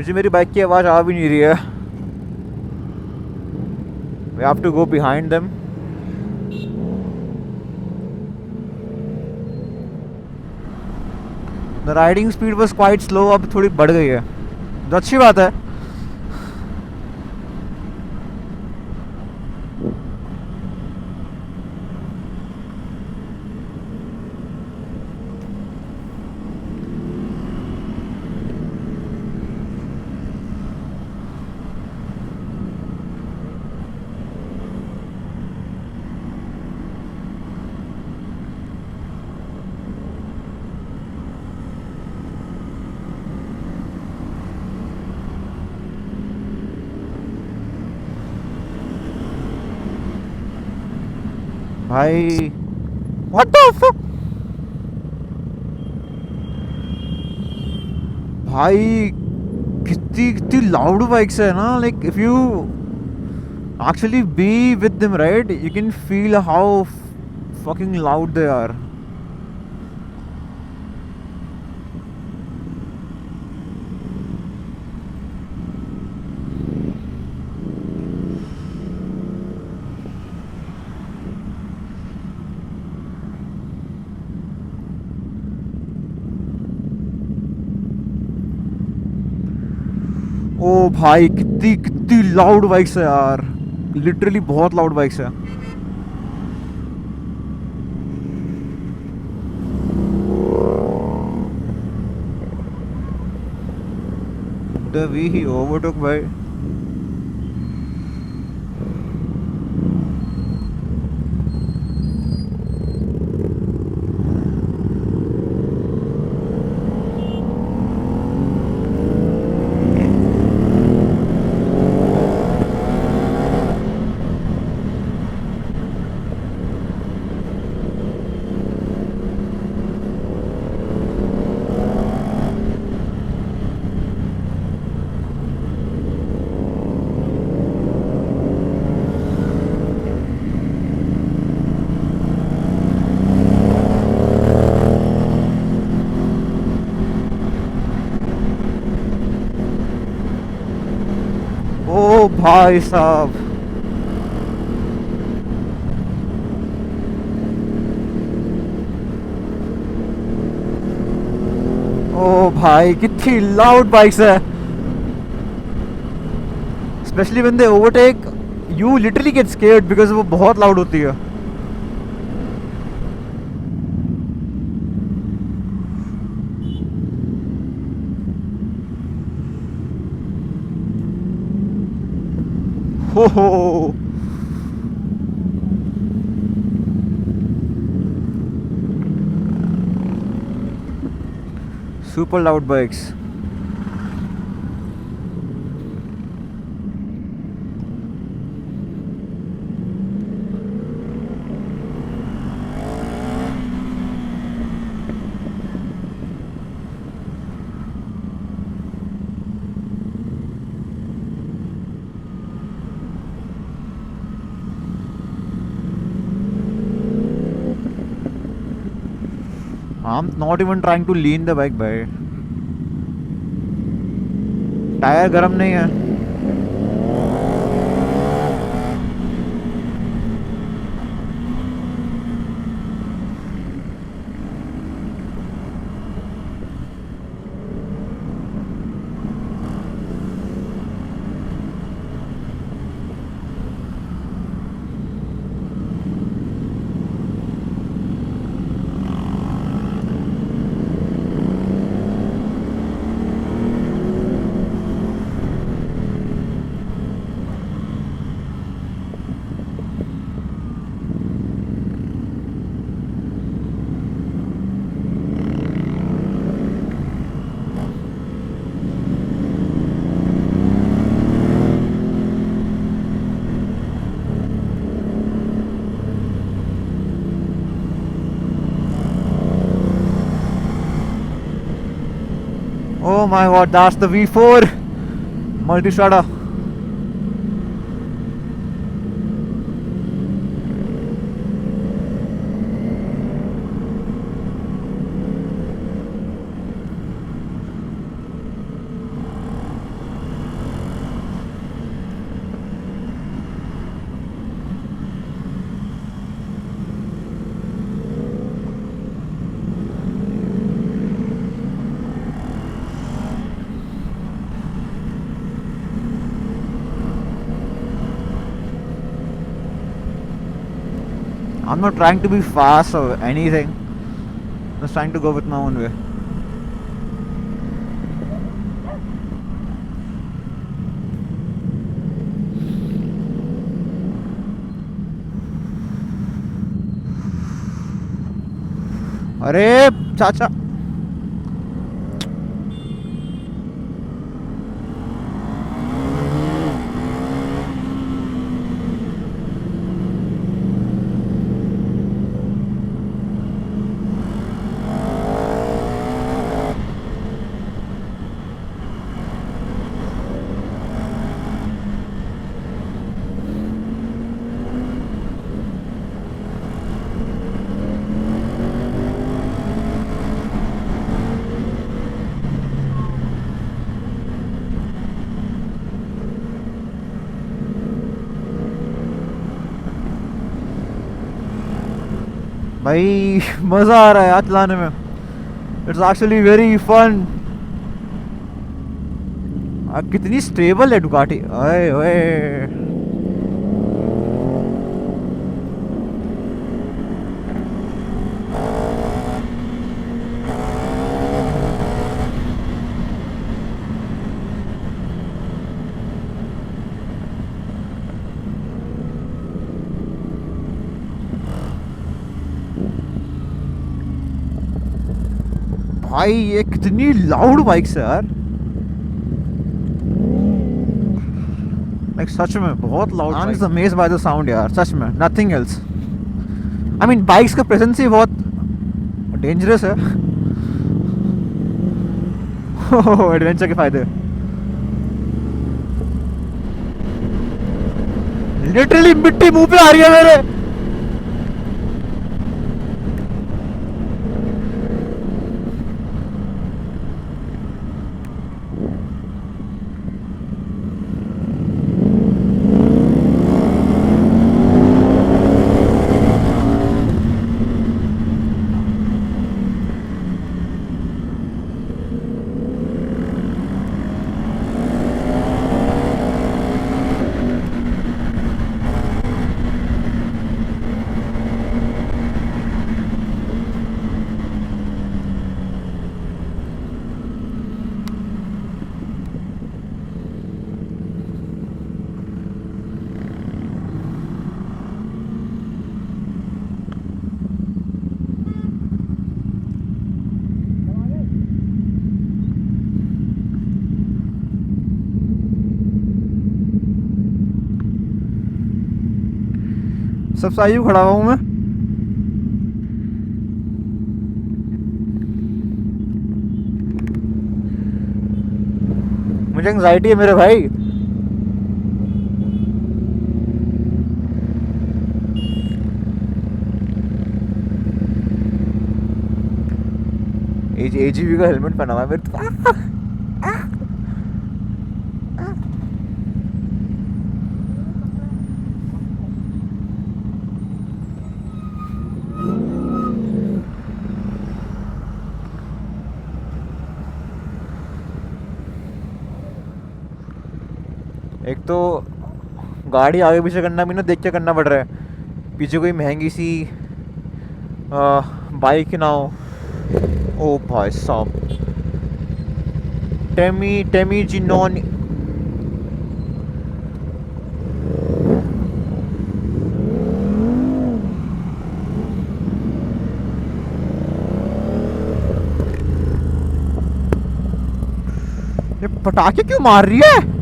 मुझे मेरी बाइक की आवाज़ आ भी नहीं रही है. We have to go behind them. The riding speed was quite slow. अब थोड़ी बढ़ गई है, तो अच्छी बात है. भाई व्हाट द फक. भाई कितनी कितनी लाउड बाइक्स है ना. Like if you actually be with them, right, you can feel how fucking loud they are. ओ भाई कितनी कितनी लाउड बाइक्स है यार. लिटरली बहुत लाउड बाइक्स है. The way he overtook भाई. ओ भाई साहब. ओ भाई कितनी लाउड बाइक्स है. Specially when they overtake you literally get scared because वो बहुत लाउड होती है. हो super loud bikes. I'm not even trying to lean the bike भाई. टायर गर्म नहीं है. Oh my god, that's the V4 Multistrada. I'm not trying to be fast or anything. Just trying to go with my own way. अरे चाचा भाई मज़ा आ रहा है यार चलाने में. It's actually very fun. कितनी स्टेबल है डुकाटी. ओए ओए भाई ये कितनी लाउड बाइक्स है यार. लाइक सच में बहुत loud. I am amazed by the sound यार सच में. Nothing else. I mean bikes का प्रेजेंस ही बहुत डेंजरस है. एडवेंचर के फायदे. लिटरली मिट्टी मुंह पे आ रही है मेरे. सब साइड खड़ा हुआ हूँ मैं. मुझे एंग्जाइटी है मेरे भाई. एजीवी का हेलमेट पहना हुआ है मेरे. एक तो गाड़ी आगे पीछे करना भी ना देख के करना पड़ रहा है. पीछे कोई महंगी सी बाइक ना हो. ओ भाई साहब. टेमी जिनोन. ये पटाखे क्यों मार रही है.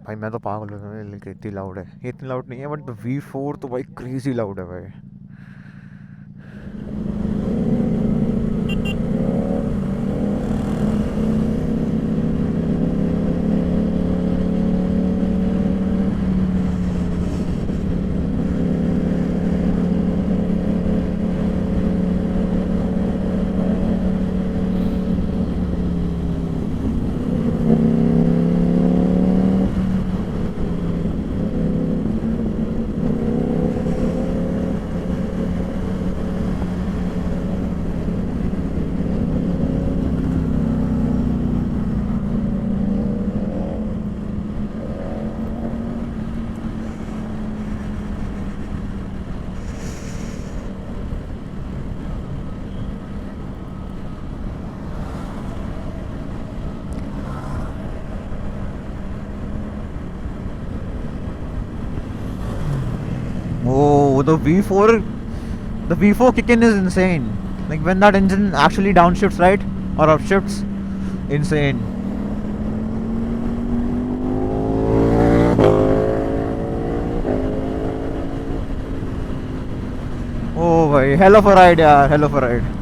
भाई मैं तो पागल हो गया, लेकिन इतनी लाउड है, ये इतनी लाउड नहीं है बट V4 तो भाई क्रेजी लाउड है भाई. Oh, the V4 kick in is insane. Like when that engine actually downshifts, right? Or upshifts, insane. Oh, भाई hell of a ride यार, hell of a ride.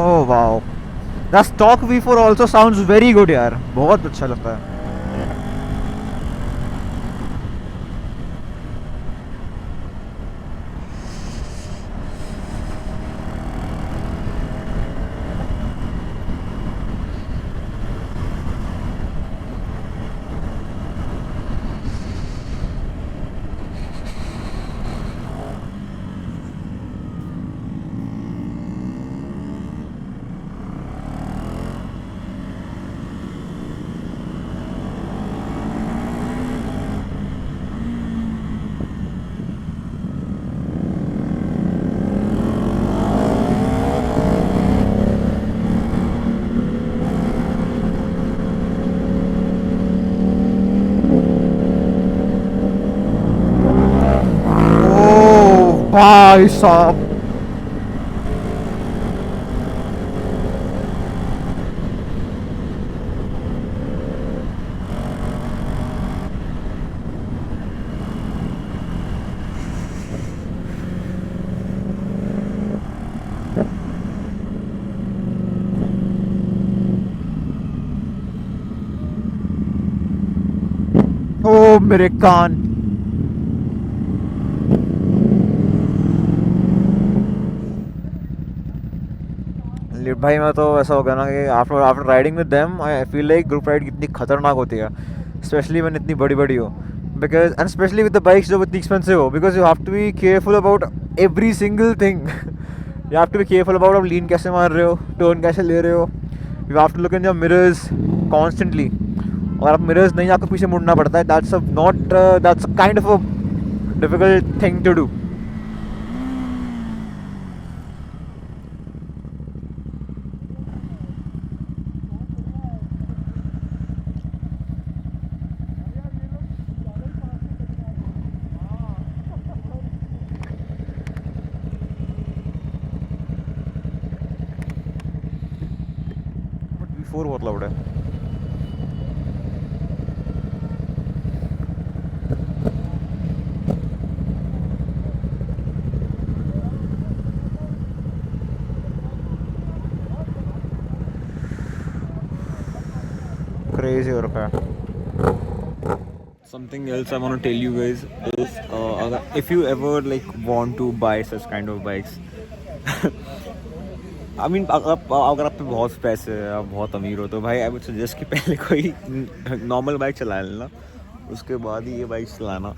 Oh wow. The stock V4 also sounds very good यार, बहुत अच्छा लगता है. Oh भाई साहब. Oh मेरे कान. भाई मैं तो ऐसा हो गया ना कि after after riding with them I feel like group ride कितनी खतरनाक होती है, स्पेशली व्हेन इतनी बड़ी बड़ी हो. Because and specially with the bikes जो इतनी एक्सपेंसिव हो, because you have to be careful about every single thing. You have to be careful about आप लीन कैसे मार रहे हो, टर्न कैसे ले रहे हो. You have to look in your mirrors constantly. और आप मिरर्स नहीं, आपको पीछे मुड़ना पड़ता है. That's not that's kind of a difficult thing to do. V4 बहुत लाउड है. क्रेजी हो रखा है. Something else I want to tell you guys is if you ever like want to buy such kind of bikes. I mean अगर आप पे बहुत पैसे है, आप बहुत अमीर हो, तो भाई आई वुड सजेस्ट कि पहले कोई नॉर्मल बाइक चला लेना, उसके बाद ही ये बाइक चलाना.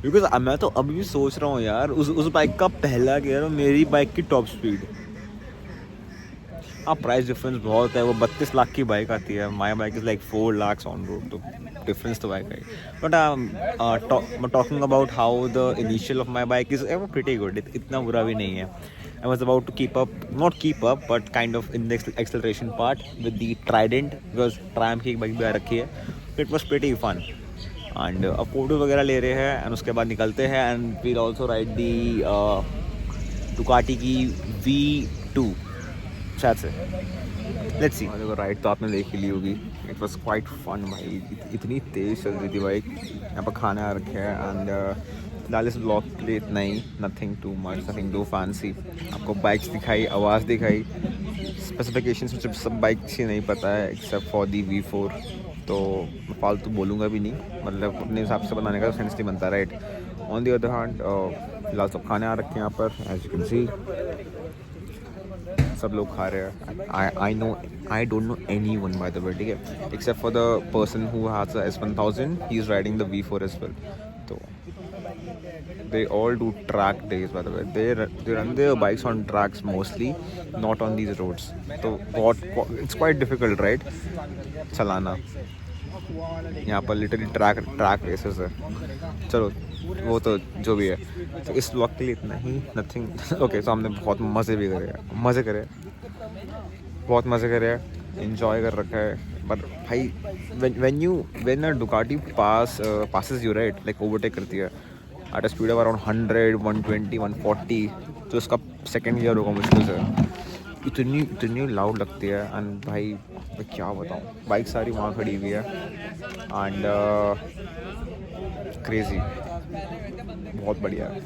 बिकॉज मैं तो अभी भी सोच रहा हूँ यार, उस बाइक का पहला गियर और मेरी बाइक की टॉप स्पीड. हाँ प्राइस डिफरेंस बहुत है, वो 32 लाख की बाइक आती है, my bike is like 4 lakh on road, तो डिफरेंस तो बाइक है. But talking about how the initial of my bike is pretty good, इतना बुरा भी नहीं है. I was about to not keep up, but kind of in the acceleration part with the Trident, because Triumph की एक bike भी आ रखी है, so it was pretty fun. And अब फोटो वगैरह ले रहे हैं एंड उसके बाद निकलते हैं and we'll also ride the Ducati की V2 शायद से, लेट्स सी। देखो राइड तो आपने देख ही ली होगी, इट वाज क्वाइट फन भाई, इतनी तेज़ चल रही थी बाइक। यहाँ पर खाने आ रखे हैं एंड फिलहाल इस ब्लॉग के लिए इतना ही, nothing too much, nothing too fancy. आपको बाइक्स दिखाई, आवाज़ दिखाई, स्पेसिफिकेशंस मुझे सब बाइक से नहीं पता है एक्सेप्ट फॉर दी V4, तो मैं फालतू बोलूँगा भी नहीं, मतलब अपने हिसाब से बनाने का सेंस नहीं बनता, right. On the other hand फिलहाल सब खाने आ रखे हैं यहाँ पर, एज यू कैन सी सब लोग खा रहे हैं। I don't know any one by the way, ठीक है, except for the person who has a S1000, he is riding the V4 as well. तो they all do track days by the way, they run their bikes on tracks mostly, not on these roads, so it's quite difficult, right, चलाना। यहाँ पर literally track races है। चलो वो तो जो भी है, तो इस वक्त के लिए इतना ही, नथिंग ओके। सो हमने बहुत मज़े भी करे, बहुत मज़े करे, इन्जॉय कर रखा है। बट भाई when a Ducati passes you, right, like overtake करती है at a speed of around 100, 120, 140, तो इसका सेकेंड गियर होगा मुश्किल से, इतनी लाउड लगती है। एंड भाई मैं क्या बताऊँ, बाइक सारी वहाँ खड़ी हुई है एंड क्रेज़ी, बहुत बढ़िया है।